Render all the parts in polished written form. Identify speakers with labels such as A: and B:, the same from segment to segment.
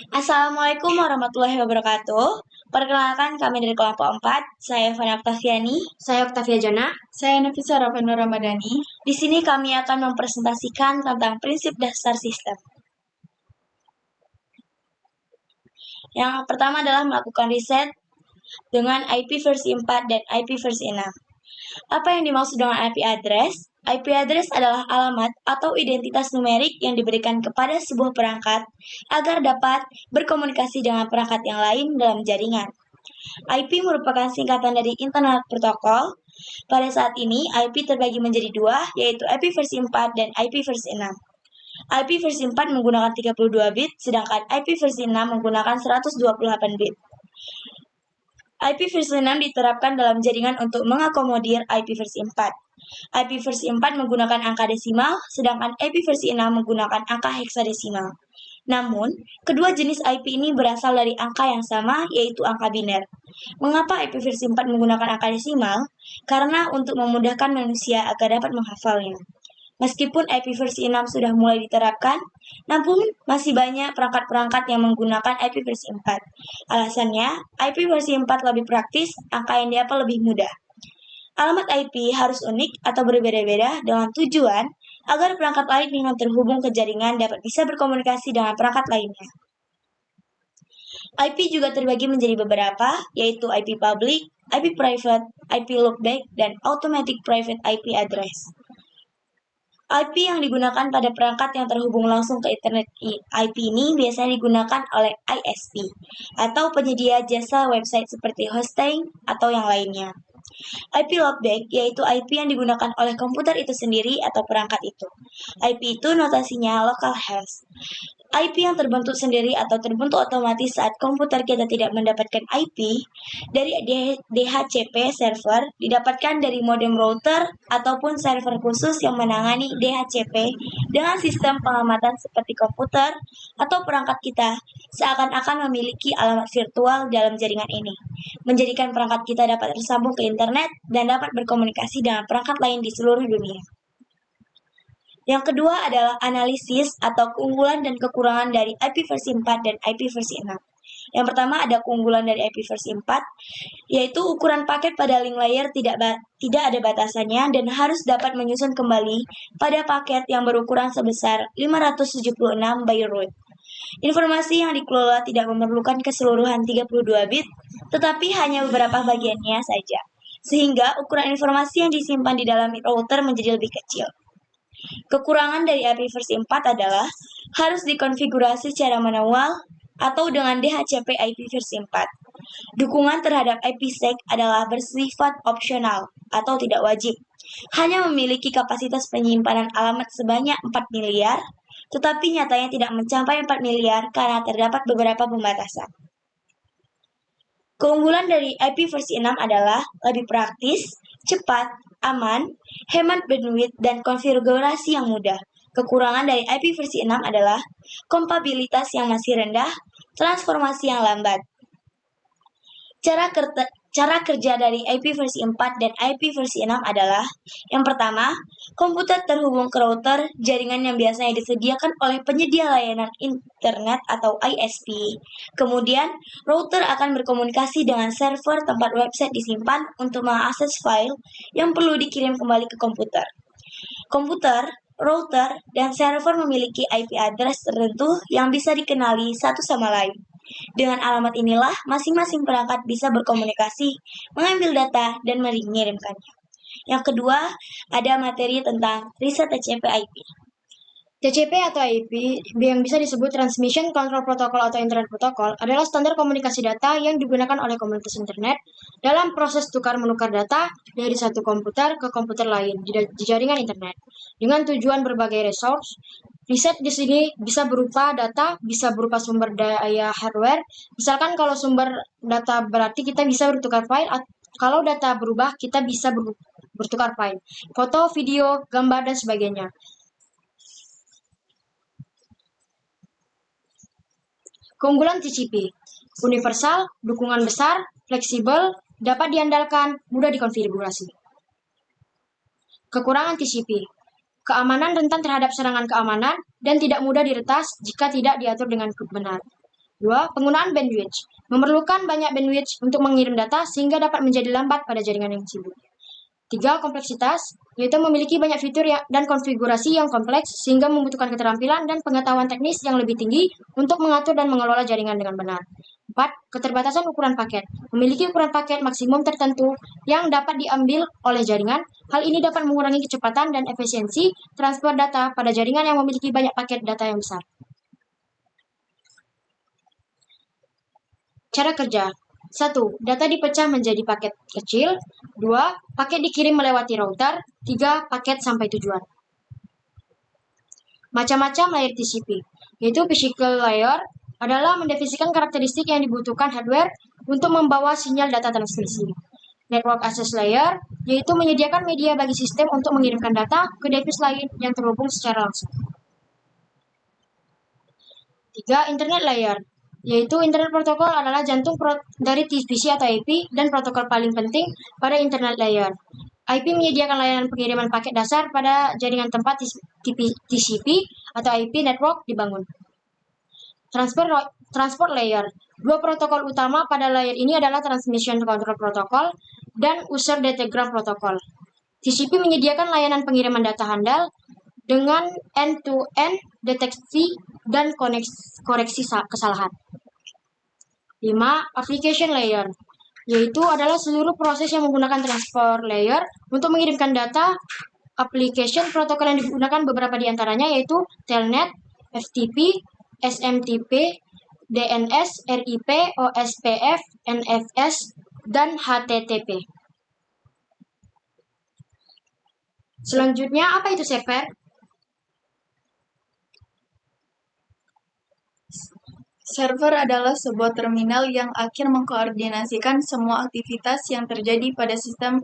A: Assalamualaikum warahmatullahi wabarakatuh. Perkenalkan kami dari kelompok 4. Saya Fana Oktaviani.
B: Saya Octavia Jana.
C: Saya Nafisa Ravena Ramadhani.
A: Di sini kami akan mempresentasikan tentang prinsip dasar sistem. Yang pertama adalah melakukan riset dengan IP versi 4 dan IP versi 6. Apa yang dimaksud dengan IP address? IP address adalah alamat atau identitas numerik yang diberikan kepada sebuah perangkat agar dapat berkomunikasi dengan perangkat yang lain dalam jaringan. IP merupakan singkatan dari Internet Protocol. Pada saat ini, IP terbagi menjadi dua, yaitu IP versi 4 dan IP versi 6. IP versi 4 menggunakan 32 bit, sedangkan IP versi 6 menggunakan 128 bit. IP versi 6 diterapkan dalam jaringan untuk mengakomodir IP versi 4. IP versi 4 menggunakan angka desimal, sedangkan IP versi 6 menggunakan angka heksadesimal. Namun, kedua jenis IP ini berasal dari angka yang sama, yaitu angka biner. Mengapa IP versi 4 menggunakan angka desimal? Karena untuk memudahkan manusia agar dapat menghafalnya. Meskipun IP versi 6 sudah mulai diterapkan, namun masih banyak perangkat-perangkat yang menggunakan IP versi 4. Alasannya, IP versi 4 lebih praktis, angka yang dihafal lebih mudah. Alamat IP harus unik atau berbeda-beda dengan tujuan agar perangkat lain yang terhubung ke jaringan dapat bisa berkomunikasi dengan perangkat lainnya. IP juga terbagi menjadi beberapa, yaitu IP public, IP private, IP loopback, dan automatic private IP address. IP yang digunakan pada perangkat yang terhubung langsung ke internet IP ini biasanya digunakan oleh ISP atau penyedia jasa website seperti hosting atau yang lainnya. IP loopback yaitu IP yang digunakan oleh komputer itu sendiri atau perangkat itu. IP itu notasinya localhost. IP yang terbentuk sendiri atau terbentuk otomatis saat komputer kita tidak mendapatkan IP dari DHCP server didapatkan dari modem router ataupun server khusus yang menangani DHCP dengan sistem pengamatan seperti komputer atau perangkat kita seakan-akan memiliki alamat virtual dalam jaringan ini, menjadikan perangkat kita dapat tersambung ke internet dan dapat berkomunikasi dengan perangkat lain di seluruh dunia. Yang kedua adalah analisis atau keunggulan dan kekurangan dari IP versi 4 dan IP versi 6. Yang pertama ada keunggulan dari IP versi 4, yaitu ukuran paket pada link layer tidak ada batasannya dan harus dapat menyusun kembali pada paket yang berukuran sebesar 576 by root. Informasi yang dikelola tidak memerlukan keseluruhan 32 bit, tetapi hanya beberapa bagiannya saja, sehingga ukuran informasi yang disimpan di dalam router menjadi lebih kecil. Kekurangan dari IP versi 4 adalah harus dikonfigurasi secara manual atau dengan DHCP IP versi 4. Dukungan terhadap IPsec adalah bersifat opsional atau tidak wajib. Hanya memiliki kapasitas penyimpanan alamat sebanyak 4 miliar, tetapi nyatanya tidak mencapai 4 miliar karena terdapat beberapa pembatasan. Keunggulan dari IP versi 6 adalah lebih praktis, cepat, aman, hemat bandwidth, dan konfigurasi yang mudah. Kekurangan dari IP versi 6 adalah kompatibilitas yang masih rendah, transformasi yang lambat. Cara kerja dari IP versi 4 dan IP versi 6 adalah yang pertama, komputer terhubung ke router jaringan yang biasanya disediakan oleh penyedia layanan internet atau ISP. Kemudian, router akan berkomunikasi dengan server tempat website disimpan untuk mengakses file yang perlu dikirim kembali ke komputer. Komputer, router, dan server memiliki IP address tertentu yang bisa dikenali satu sama lain. Dengan alamat inilah, masing-masing perangkat bisa berkomunikasi, mengambil data, dan mengirimkannya. Yang kedua, ada materi tentang riset TCP/IP.
B: TCP atau IP yang bisa disebut Transmission Control Protocol atau Internet Protocol adalah standar komunikasi data yang digunakan oleh komunitas internet dalam proses tukar-menukar data dari satu komputer ke komputer lain di jaringan internet dengan tujuan berbagai resource. Riset di sini bisa berupa data, bisa berupa sumber daya hardware. Misalkan kalau sumber data berarti kita bisa bertukar file, kalau data berubah kita bisa bertukar file, foto, video, gambar, dan sebagainya. Keunggulan TCP: universal, dukungan besar, fleksibel, dapat diandalkan, mudah dikonfigurasi. Kekurangan TCP: keamanan rentan terhadap serangan keamanan, dan tidak mudah diretas jika tidak diatur dengan benar. 2. Penggunaan bandwidth. Memerlukan banyak bandwidth untuk mengirim data sehingga dapat menjadi lambat pada jaringan yang sibuk. 3. Kompleksitas, yaitu memiliki banyak fitur dan konfigurasi yang kompleks sehingga membutuhkan keterampilan dan pengetahuan teknis yang lebih tinggi untuk mengatur dan mengelola jaringan dengan benar. 4. Keterbatasan ukuran paket. Memiliki ukuran paket maksimum tertentu yang dapat diambil oleh jaringan. Hal ini dapat mengurangi kecepatan dan efisiensi transfer data pada jaringan yang memiliki banyak paket data yang besar. Cara kerja. 1. Data dipecah menjadi paket kecil. 2. Paket dikirim melewati router. 3. Paket sampai tujuan. Macam-macam layer TCP, yaitu physical layer adalah mendefinisikan karakteristik yang dibutuhkan hardware untuk membawa sinyal data transmisi. Network Access Layer, yaitu menyediakan media bagi sistem untuk mengirimkan data ke device lain yang terhubung secara langsung. 3. Internet Layer, yaitu Internet Protocol adalah jantung dari TCP atau IP dan protokol paling penting pada Internet Layer. IP menyediakan layanan pengiriman paket dasar pada jaringan tempat TCP atau IP network dibangun. Transport Layer. Dua protokol utama pada layer ini adalah Transmission Control Protocol dan User Datagram Protocol. TCP menyediakan layanan pengiriman data handal dengan end-to-end deteksi dan koreksi kesalahan. 5. Application Layer, yaitu adalah seluruh proses yang menggunakan transfer layer untuk mengirimkan data. Application protokol yang digunakan beberapa di antaranya yaitu Telnet, FTP, SMTP, DNS, RIP, OSPF, NFS, dan HTTP. Selanjutnya, apa itu server?
C: Server adalah sebuah terminal yang akhir mengkoordinasikan semua aktivitas yang terjadi pada sistem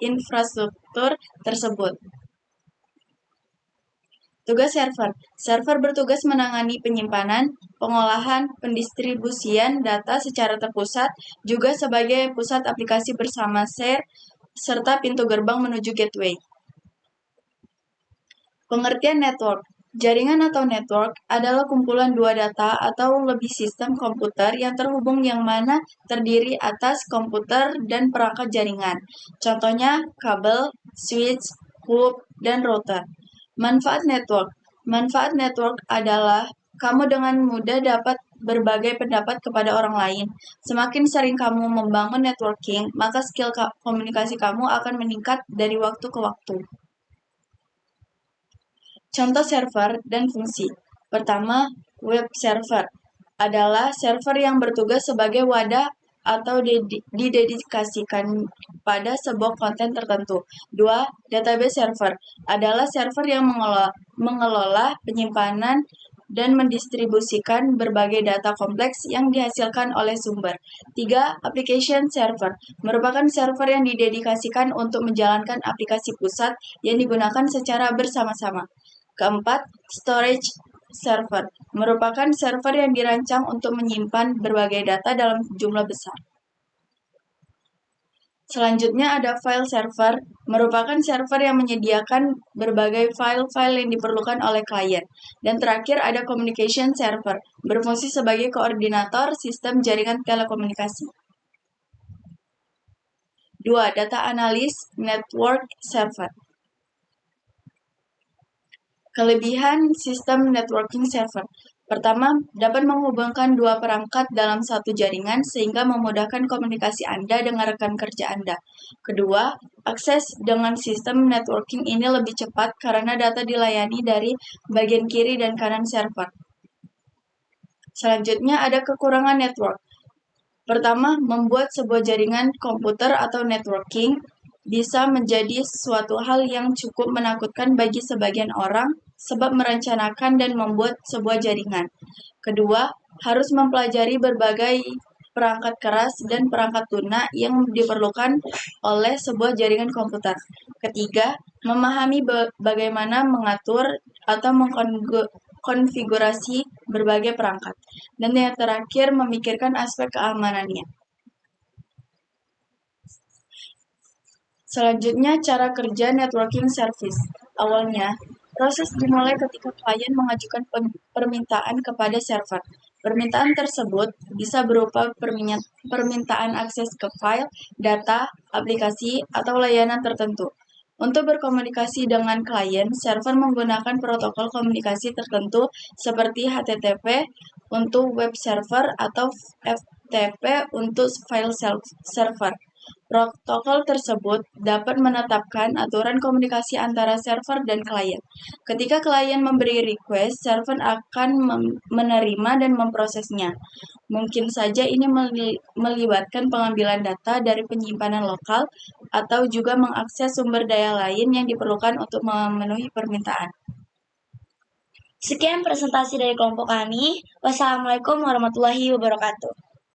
C: infrastruktur tersebut. Tugas server. Server bertugas menangani penyimpanan, pengolahan, pendistribusian data secara terpusat, juga sebagai pusat aplikasi bersama share, serta pintu gerbang menuju gateway. Pengertian network. Jaringan atau network adalah kumpulan dua data atau lebih sistem komputer yang terhubung yang mana terdiri atas komputer dan perangkat jaringan. Contohnya kabel, switch, hub, dan router. Manfaat network. Manfaat network adalah kamu dengan mudah dapat berbagai pendapat kepada orang lain. Semakin sering kamu membangun networking, maka skill komunikasi kamu akan meningkat dari waktu ke waktu. Contoh server dan fungsi. Pertama, web server adalah server yang bertugas sebagai wadah atau didedikasikan pada sebuah konten tertentu. 2. Database server adalah server yang mengelola penyimpanan dan mendistribusikan berbagai data kompleks yang dihasilkan oleh sumber. 3. Application server merupakan server yang didedikasikan untuk menjalankan aplikasi pusat yang digunakan secara bersama-sama. Keempat, storage server merupakan server yang dirancang untuk menyimpan berbagai data dalam jumlah besar. Selanjutnya ada file server, merupakan server yang menyediakan berbagai file-file yang diperlukan oleh klien. Dan terakhir ada communication server, berfungsi sebagai koordinator sistem jaringan telekomunikasi. 2. Data analis network server. Kelebihan sistem networking server. Pertama, dapat menghubungkan dua perangkat dalam satu jaringan sehingga memudahkan komunikasi Anda dengan rekan kerja Anda. Kedua, akses dengan sistem networking ini lebih cepat karena data dilayani dari bagian kiri dan kanan server. Selanjutnya ada kekurangan network. Pertama, membuat sebuah jaringan komputer atau networking bisa menjadi suatu hal yang cukup menakutkan bagi sebagian orang sebab merencanakan dan membuat sebuah jaringan. Kedua, harus mempelajari berbagai perangkat keras dan perangkat lunak yang diperlukan oleh sebuah jaringan komputer. Ketiga, memahami bagaimana mengatur atau mengkonfigurasi berbagai perangkat. Dan yang terakhir, memikirkan aspek keamanannya. Selanjutnya, cara kerja networking service. Awalnya, proses dimulai ketika klien mengajukan permintaan kepada server. Permintaan tersebut bisa berupa permintaan akses ke file, data, aplikasi, atau layanan tertentu. Untuk berkomunikasi dengan klien, server menggunakan protokol komunikasi tertentu seperti HTTP untuk web server atau FTP untuk file server. Protokol tersebut dapat menetapkan aturan komunikasi antara server dan klien. Ketika klien memberi request, server akan menerima dan memprosesnya. Mungkin saja ini melibatkan pengambilan data dari penyimpanan lokal atau juga mengakses sumber daya lain yang diperlukan untuk memenuhi permintaan.
A: Sekian presentasi dari kelompok kami. Wassalamualaikum warahmatullahi wabarakatuh.